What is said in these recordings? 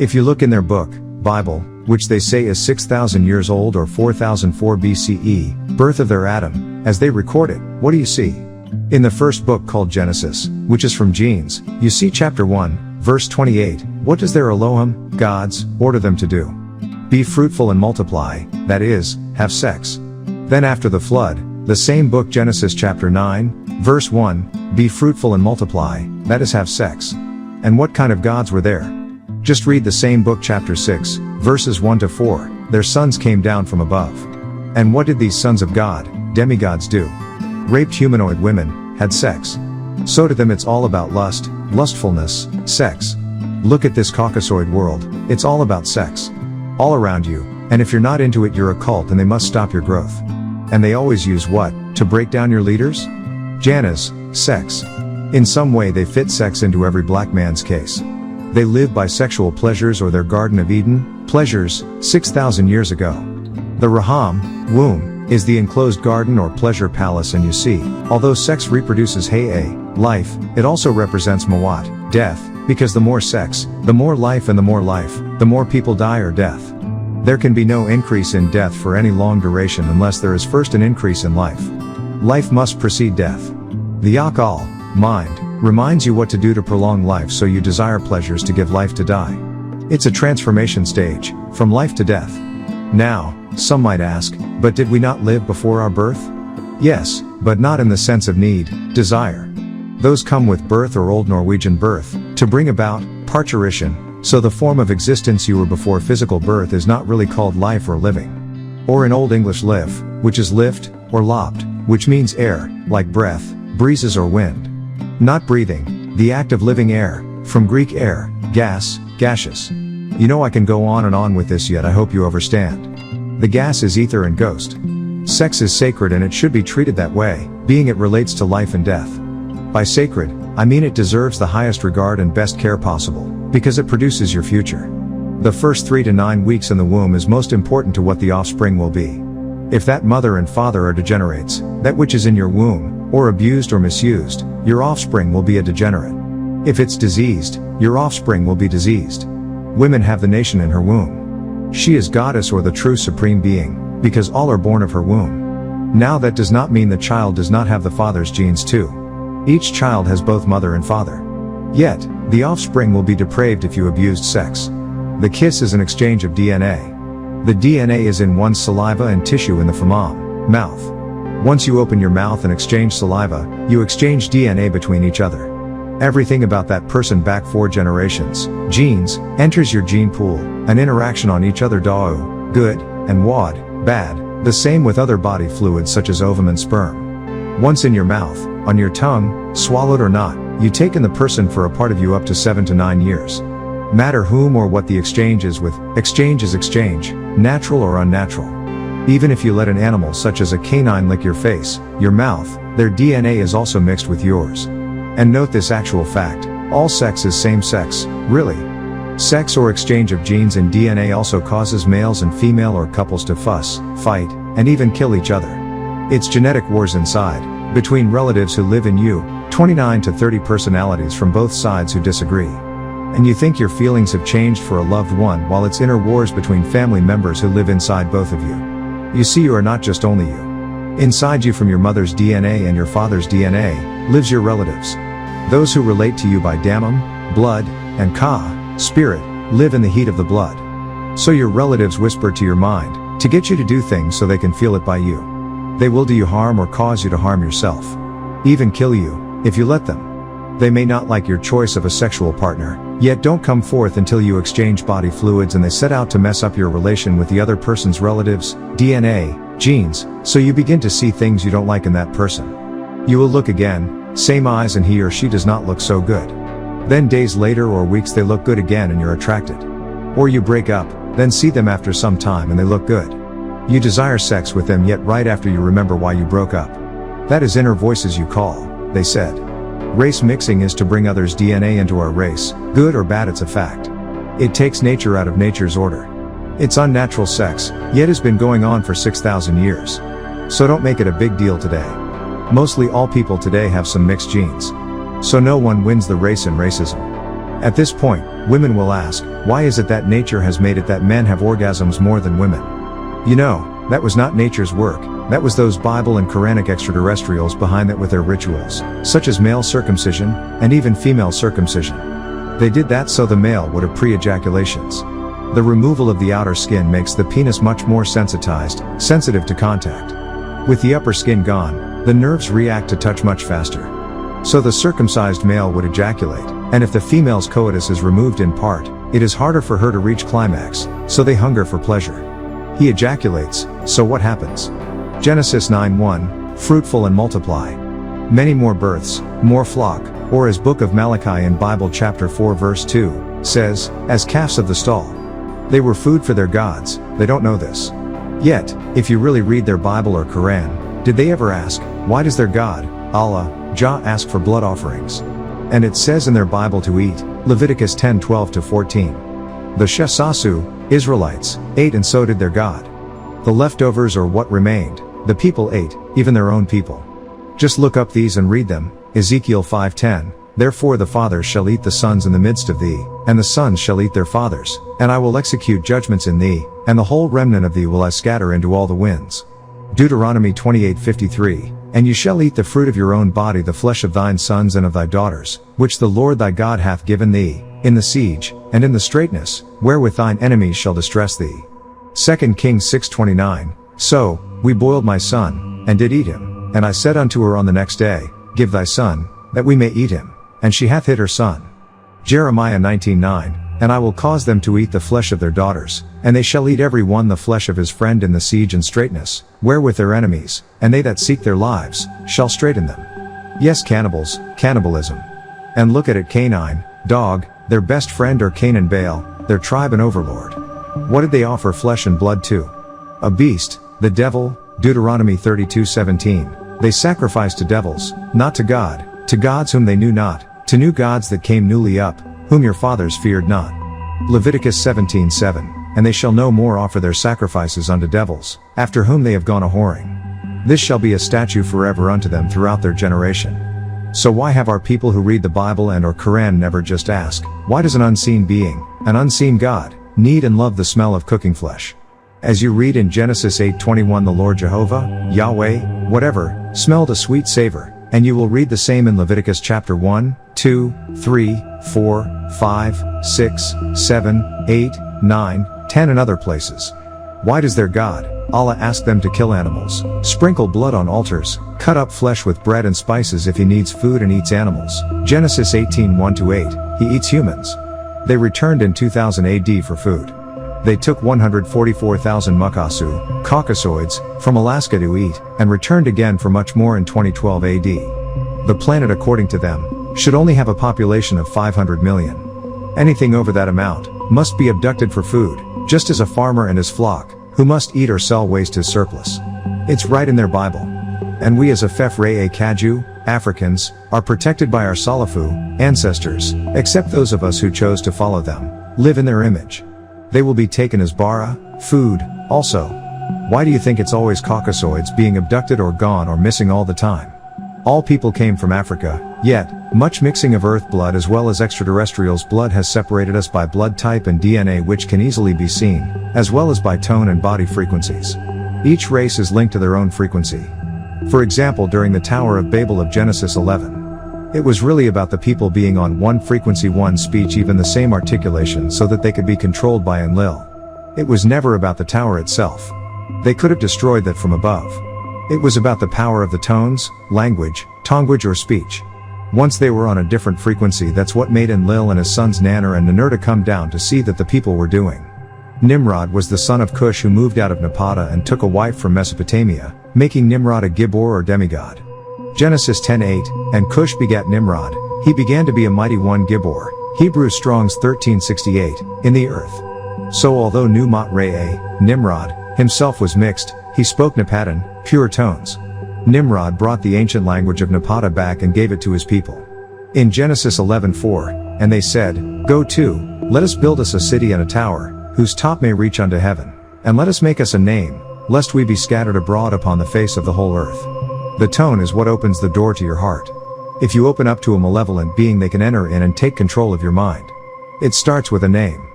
If you look in their book, Bible, which they say is 6,000 years old or 4004 BCE, birth of their Adam, as they record it, what do you see? In the first book called Genesis, which is from Genes, you see chapter 1, verse 28, what does their Elohim, gods, order them to do? Be fruitful and multiply, that is, have sex. Then after the flood, the same book Genesis chapter 9, verse 1, be fruitful and multiply, that is have sex. And what kind of gods were there? Just read the same book chapter 6, verses 1 to 4, their sons came down from above. And what did these sons of God, demigods do? Raped humanoid women, had sex. So to them it's all about lust, lustfulness, sex. Look at this Caucasoid world, it's all about sex. All around you, and if you're not into it you're a cult and they must stop your growth. And they always use what, to break down your leaders? Jannahs, sex. In some way they fit sex into every black man's case. They live by sexual pleasures or their Garden of Eden, pleasures, 6,000 years ago. The Raham, womb, is the enclosed garden or pleasure palace, and you see, although sex reproduces life, it also represents Mawat, death, because the more sex, the more life, and the more people die or death. There can be no increase in death for any long duration unless there is first an increase in life. Life must precede death. The Akal, mind, reminds you what to do to prolong life, so you desire pleasures to give life to die. It's a transformation stage, from life to death. Now, some might ask, but did we not live before our birth? Yes, but not in the sense of need, desire. Those come with birth or Old Norwegian birth, to bring about, parturition, so the form of existence you were before physical birth is not really called life or living. Or in Old English lift, which is lift, or lopt, which means air, like breath, breezes or wind. Not breathing, the act of living air, from Greek air, gas, gaseous. You know I can go on and on with this, yet I hope you understand. The gas is ether and ghost. Sex is sacred and it should be treated that way, being it relates to life and death. By sacred, I mean it deserves the highest regard and best care possible, because it produces your future. The first 3 to 9 weeks in the womb is most important to what the offspring will be. If that mother and father are degenerates, that which is in your womb, or abused or misused, your offspring will be a degenerate. If it's diseased, your offspring will be diseased. Women have the nation in her womb. She is goddess or the true supreme being, because all are born of her womb. Now that does not mean the child does not have the father's genes too. Each child has both mother and father. Yet, the offspring will be depraved if you abused sex. The kiss is an exchange of DNA. The DNA is in one's saliva and tissue in the famam, mouth. Once you open your mouth and exchange saliva, you exchange DNA between each other. Everything about that person back 4 generations, genes, enters your gene pool, an interaction on each other da'u, good, and wad, bad, the same with other body fluids such as ovum and sperm. Once in your mouth, on your tongue, swallowed or not, you take in the person for a part of you up to 7 to 9 years. Matter whom or what the exchange is with, exchange is exchange, natural or unnatural. Even if you let an animal such as a canine lick your face, your mouth, their DNA is also mixed with yours. And note this actual fact, all sex is same sex, really. Sex or exchange of genes and DNA also causes males and female or couples to fuss, fight, and even kill each other. It's genetic wars inside, between relatives who live in you, 29 to 30 personalities from both sides who disagree. And you think your feelings have changed for a loved one while it's inner wars between family members who live inside both of you. You see, you are not just only you. Inside you from your mother's DNA and your father's DNA, lives your relatives. Those who relate to you by damam, blood, and ka, spirit, live in the heat of the blood. So your relatives whisper to your mind, to get you to do things so they can feel it by you. They will do you harm or cause you to harm yourself. Even kill you, if you let them. They may not like your choice of a sexual partner, yet don't come forth until you exchange body fluids and they set out to mess up your relation with the other person's relatives, DNA, genes, so you begin to see things you don't like in that person. You will look again, same eyes, and he or she does not look so good. Then days later or weeks they look good again and you're attracted. Or you break up, then see them after some time and they look good. You desire sex with them, yet right after you remember why you broke up. That is inner voices you call, they said. Race mixing is to bring others' DNA into our race, good or bad, it's a fact. It takes nature out of nature's order. It's unnatural sex, yet has been going on for 6,000 years. So don't make it a big deal today. Mostly all people today have some mixed genes. So no one wins the race in racism. At this point, women will ask, why is it that nature has made it that men have orgasms more than women? You know, that was not nature's work, that was those Bible and Quranic extraterrestrials behind that with their rituals, such as male circumcision, and even female circumcision. They did that so the male would have pre-ejaculations. The removal of the outer skin makes the penis much more sensitized, sensitive to contact. With the upper skin gone, the nerves react to touch much faster. So the circumcised male would ejaculate, and if the female's coitus is removed in part, it is harder for her to reach climax, so they hunger for pleasure. He ejaculates, so what happens? Genesis 9:1, fruitful and multiply. Many more births, more flock, or as Book of Malachi in Bible chapter 4 verse 2, says, as calves of the stall. They were food for their gods, they don't know this. Yet, if you really read their Bible or Quran, did they ever ask, why does their God, Allah, Jah ask for blood offerings? And it says in their Bible to eat, Leviticus 10:12-14. The Shesasu, Israelites, ate and so did their God. The leftovers or what remained, the people ate, even their own people. Just look up these and read them, Ezekiel 5:10, therefore the fathers shall eat the sons in the midst of thee, and the sons shall eat their fathers, and I will execute judgments in thee, and the whole remnant of thee will I scatter into all the winds. Deuteronomy 28:53, and you shall eat the fruit of your own body, the flesh of thine sons and of thy daughters, which the Lord thy God hath given thee, in the siege, and in the straitness, wherewith thine enemies shall distress thee. 2 Kings 6:29, so, we boiled my son, and did eat him, and I said unto her on the next day, give thy son, that we may eat him, and she hath hid her son. Jeremiah 19:9, and I will cause them to eat the flesh of their daughters, and they shall eat every one the flesh of his friend in the siege and straitness, wherewith their enemies, and they that seek their lives, shall straiten them. Yes, cannibals, cannibalism. And look at it, Canine, dog, their best friend, or Canaan Baal, their tribe and overlord. What did they offer flesh and blood to? A beast, the devil, Deuteronomy 32:17. They sacrificed to devils, not to God, to gods whom they knew not, to new gods that came newly up, whom your fathers feared not. Leviticus 17:7, and they shall no more offer their sacrifices unto devils, after whom they have gone a-whoring. This shall be a statute forever unto them throughout their generation. So why have our people who read the Bible and or Quran never just ask, why does an unseen being, an unseen God, need and love the smell of cooking flesh? As you read in Genesis 8:21, the Lord Jehovah, Yahweh, whatever, smelled a sweet savor, and you will read the same in Leviticus chapter 1, 2, 3, 4, 5, 6, 7, 8, 9, 10 and other places. Why does their God, Allah, ask them to kill animals, sprinkle blood on altars, cut up flesh with bread and spices if he needs food and eats animals? Genesis 18:1-8, he eats humans. They returned in 2000 AD for food. They took 144,000 mukasu, caucasoids, from Alaska to eat, and returned again for much more in 2012 AD. The planet, according to them, should only have a population of 500 million. Anything over that amount must be abducted for food, just as a farmer and his flock, who must eat or sell waste his surplus. It's right in their Bible. And we as a Fefre Kaju, Africans, are protected by our Salafu, ancestors, except those of us who chose to follow them, live in their image. They will be taken as bara, food, also. Why do you think it's always caucasoids being abducted or gone or missing all the time? All people came from Africa, yet, much mixing of earth blood as well as extraterrestrials' blood has separated us by blood type and DNA, which can easily be seen, as well as by tone and body frequencies. Each race is linked to their own frequency. For example, during the Tower of Babel of Genesis 11. It was really about the people being on one frequency, one speech, even the same articulation, so that they could be controlled by Enlil. It was never about the tower itself. They could have destroyed that from above. It was about the power of the tones, language, tonguage or speech. Once they were on a different frequency, that's what made Enlil and his sons Nanner and Ninurta come down to see that the people were doing. Nimrod was the son of Cush, who moved out of Napata and took a wife from Mesopotamia, making Nimrod a Gibor or demigod. Genesis 10:8, and Cush begat Nimrod, he began to be a mighty one Gibor, Hebrew Strong's 1368, in the earth. So although Numat Re'eh, Nimrod, himself was mixed, he spoke Napatan, pure tones. Nimrod brought the ancient language of Napata back and gave it to his people. In Genesis 11:4, and they said, Go to, let us build us a city and a tower, whose top may reach unto heaven, and let us make us a name, lest we be scattered abroad upon the face of the whole earth. The tone is what opens the door to your heart. If you open up to a malevolent being, they can enter in and take control of your mind. It starts with a name.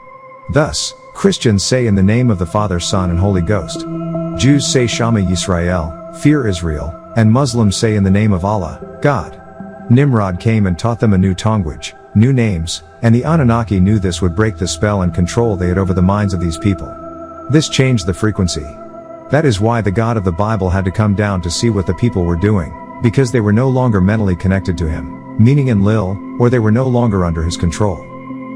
Thus, Christians say in the name of the Father, Son and Holy Ghost. Jews say Shema Yisrael, fear Israel, and Muslims say in the name of Allah, God. Nimrod came and taught them a new language, new names, and the Anunnaki knew this would break the spell and control they had over the minds of these people. This changed the frequency. That is why the God of the Bible had to come down to see what the people were doing, because they were no longer mentally connected to him, meaning Enlil, or they were no longer under his control.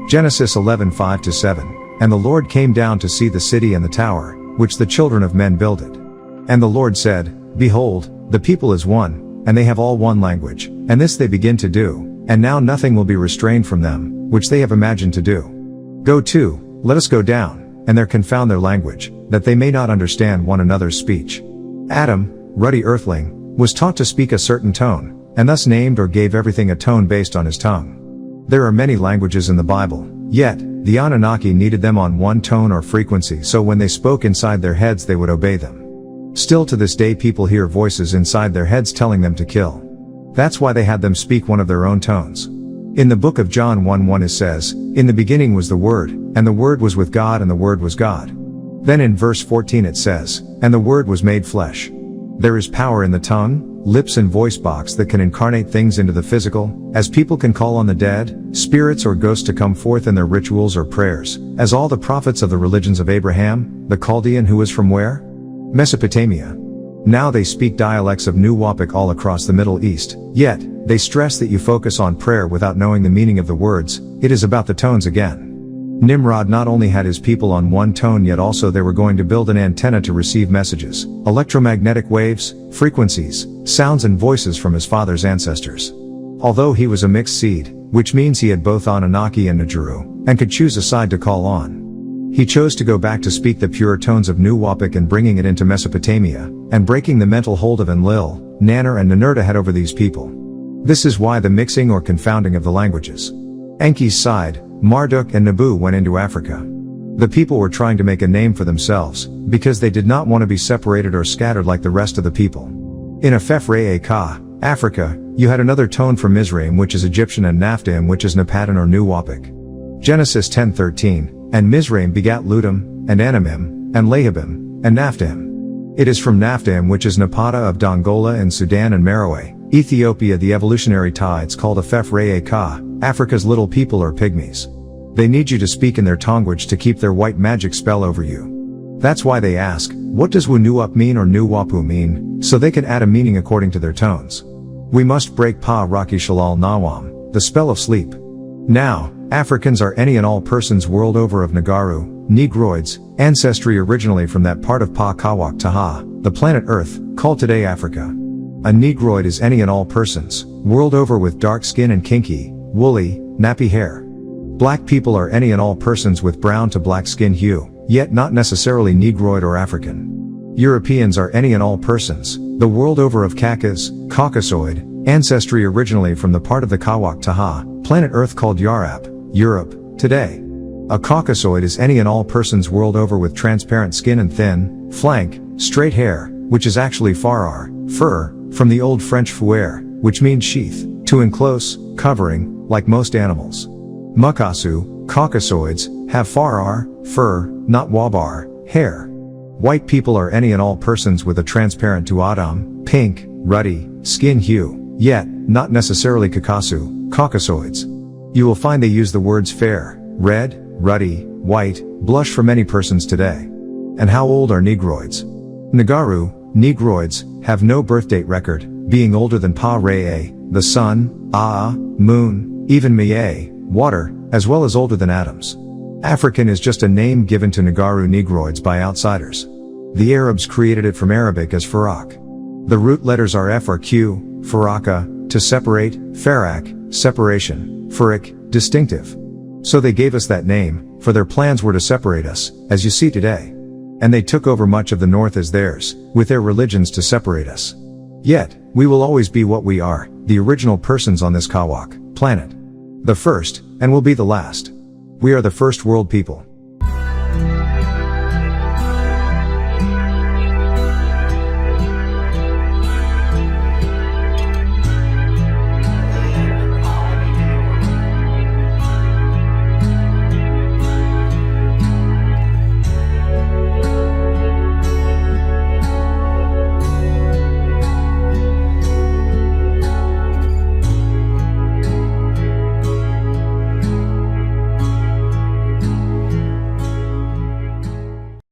Genesis 11:5-7, And the Lord came down to see the city and the tower, which the children of men builded. And the Lord said, Behold, the people is one, and they have all one language, and this they begin to do, and now nothing will be restrained from them, which they have imagined to do. Go to, let us go down, and there confound their language, that they may not understand one another's speech. Adam, ruddy earthling, was taught to speak a certain tone, and thus named or gave everything a tone based on his tongue. There are many languages in the Bible, yet, the Anunnaki needed them on one tone or frequency, so when they spoke inside their heads they would obey them. Still to this day people hear voices inside their heads telling them to kill. That's why they had them speak one of their own tones. In the book of John 1:1 it says, In the beginning was the Word, and the Word was with God and the Word was God. Then in verse 14 it says, And the Word was made flesh. There is power in the tongue, lips and voice box that can incarnate things into the physical, as people can call on the dead, spirits or ghosts to come forth in their rituals or prayers, as all the prophets of the religions of Abraham, the Chaldean who was from where? Mesopotamia. Now they speak dialects of NWPU all across the Middle East, yet, they stress that you focus on prayer without knowing the meaning of the words. It is about the tones again. Nimrod not only had his people on one tone, yet also they were going to build an antenna to receive messages, electromagnetic waves, frequencies, sounds and voices from his father's ancestors. Although he was a mixed seed, which means he had both Anunnaki and Nibiru, and could choose a side to call on. He chose to go back to speak the pure tones of NWPU and bringing it into Mesopotamia, and breaking the mental hold of Enlil, Nanner and Ninurta had over these people. This is why the mixing or confounding of the languages. Enki's side, Marduk and Nabu went into Africa. The people were trying to make a name for themselves, because they did not want to be separated or scattered like the rest of the people. In Afef-Re-A-Ka, Africa, you had another tone for Mizraim, which is Egyptian, and Naphtahim, which is Napatan or NWPU. Genesis 10:13, And Mizraim begat Ludim, and Anamim, and Lahabim, and Naphtahim. It is from Naphtahim, which is Napata of Dongola and Sudan and Meroe, Ethiopia. The evolutionary tides called Afef-Re-A-Ka, Africa's little people or pygmies. They need you to speak in their language to keep their white magic spell over you. That's why they ask, what does Wu-Nuup mean or NWPU mean, so they can add a meaning according to their tones. We must break Pa-Raki Shalal Nawam, the spell of sleep. Now, Africans are any and all persons world over of Nagaru, Negroids, ancestry originally from that part of Pa-Kawak Taha, the planet Earth, called today Africa. A Negroid is any and all persons, world over with dark skin and kinky, woolly, nappy hair. Black people are any and all persons with brown to black skin hue, yet not necessarily Negroid or African. Europeans are any and all persons, the world over of Caucas, Caucasoid, ancestry originally from the part of the Kawak Taha, planet Earth called Yarap, Europe, today. A Caucasoid is any and all persons world over with transparent skin and thin, flank, straight hair, which is actually farar, fur, from the old French fouer, which means sheath, to enclose, covering, like most animals. Mukasu, Caucasoids, have farar, fur, not wabar, hair. White people are any and all persons with a transparent to Adam, pink, ruddy, skin hue, yet, not necessarily Caucasoids. You will find they use the words fair, red, ruddy, white, blush for many persons today. And how old are Negroids? Nagaru, Negroids, have no birthdate record, being older than Pa-Re-A, the sun, Aa, moon, even Mi'e, water, as well as older than atoms. African is just a name given to Nagaru Negroids by outsiders. The Arabs created it from Arabic as Farak. The root letters are F or Q, Faraka, to separate, Farak, separation, Farik, distinctive. So they gave us that name, for their plans were to separate us, as you see today. And they took over much of the north as theirs, with their religions to separate us. Yet, we will always be what we are, the original persons on this Kawak planet. The first, and will be the last. We are the first world people.